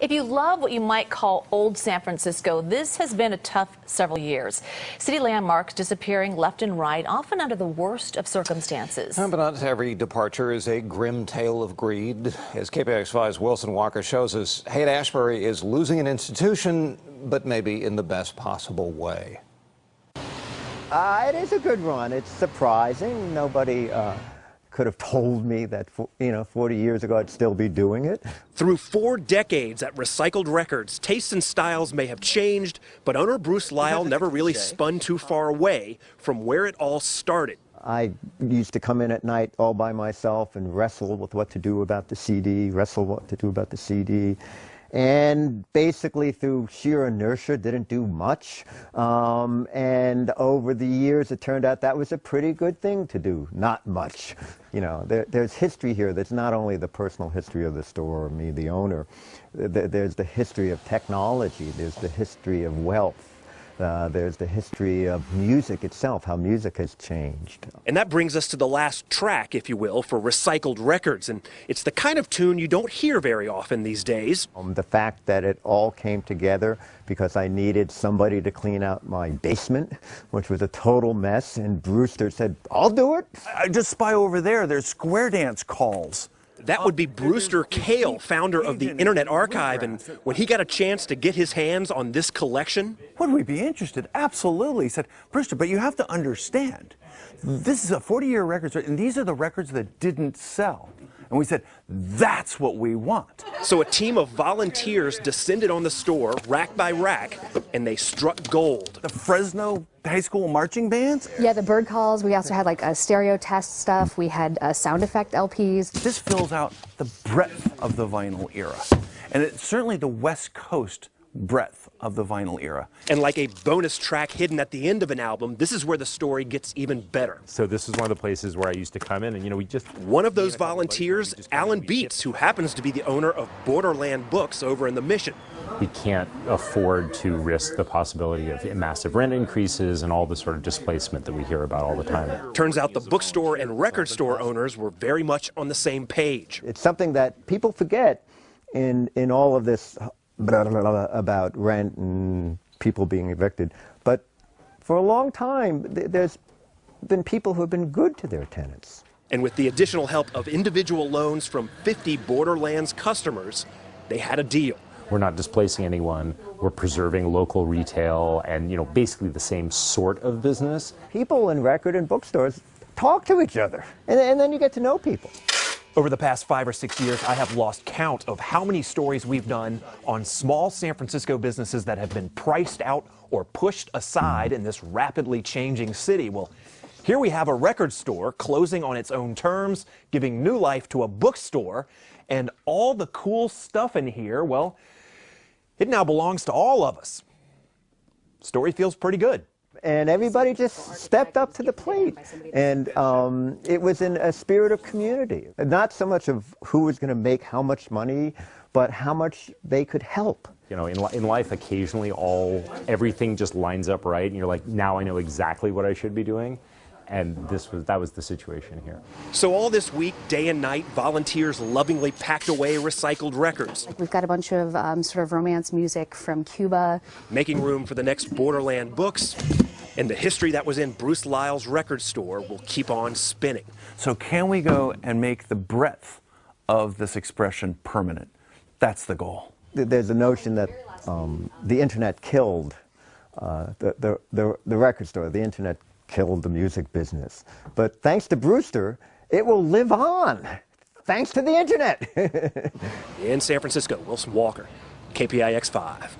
If you love what you might call old San Francisco, this has been a tough several years. City landmarks disappearing left and right, often under the worst of circumstances. But not every departure is a grim tale of greed. As KPIX5's Wilson Walker shows us, Haight-Ashbury is losing an institution, but maybe in the best possible way. It is a good run. It's surprising. Nobody could have told me that, 40 years ago I'd still be doing it. Through 4 decades at Recycled Records, tastes and styles may have changed, but owner Bruce Lyle never really spun too far away from where it all started. I used to come in at night all by myself and wrestle with what to do about the CD, and basically through sheer inertia didn't do much. And over the years it turned out that was a pretty good thing to do, not much. There's history here that's not only the personal history of the store or me, the owner. There's the history of technology, there's the history of wealth. There's the history of music itself, how music has changed. And that brings us to the last track, if you will, for Recycled Records. And it's the kind of tune you don't hear very often these days. The fact that it all came together because I needed somebody to clean out my basement, which was a total mess, and Brewster said, "I'll do it." I just spy over there, there's square dance calls. That would be Brewster Kahle, founder of the Internet Archive, and when he got a chance to get his hands on this collection... Would we be interested? Absolutely. He said, "Brewster, but you have to understand, this is a 40-year record store, and these are the records that didn't sell." And we said, "That's what we want." So a team of volunteers descended on the store, rack by rack, and they struck gold. The Fresno high school marching bands? Yeah, the bird calls. We also had like a stereo test stuff. We had sound effect LPs. This fills out the breadth of the vinyl era. And it's certainly the West Coast breadth of the vinyl era. And like a bonus track hidden at the end of an album, this is where the story gets even better. So this is one of the places where I used to come in and, One of those volunteers, Alan Beats, who happens to be the owner of Borderland Books over in the Mission. We can't afford to risk the possibility of massive rent increases and all the sort of displacement that we hear about all the time. Turns out the bookstore and record store owners were very much on the same page. It's something that people forget in all of this about rent and people being evicted. But for a long time, there's been people who have been good to their tenants. And with the additional help of individual loans from 50 Borderlands customers, they had a deal. We're not displacing anyone. We're preserving local retail and, basically the same sort of business. People in record and bookstores talk to each other, and then you get to know people. Over the past 5 or 6 years, I have lost count of how many stories we've done on small San Francisco businesses that have been priced out or pushed aside in this rapidly changing city. Well, here we have a record store closing on its own terms, giving new life to a bookstore, and all the cool stuff in here, well, it now belongs to all of us. Story feels pretty good. And everybody just stepped up to the plate. And it was in a spirit of community. Not so much of who was going to make how much money, but how much they could help. In life, occasionally everything just lines up right, and you're like, now I know exactly what I should be doing. And that was the situation here. So all this week, day and night, volunteers lovingly packed away Recycled Records. We've got a bunch of sort of romance music from Cuba. Making room for the next Borderland Books. And the history that was in Bruce Lyle's record store will keep on spinning. So can we go and make the breadth of this expression permanent? That's the goal. There's a notion that the internet killed the record store. The internet killed the music business. But thanks to Brewster, it will live on. Thanks to the internet. In San Francisco, Wilson Walker, KPIX 5.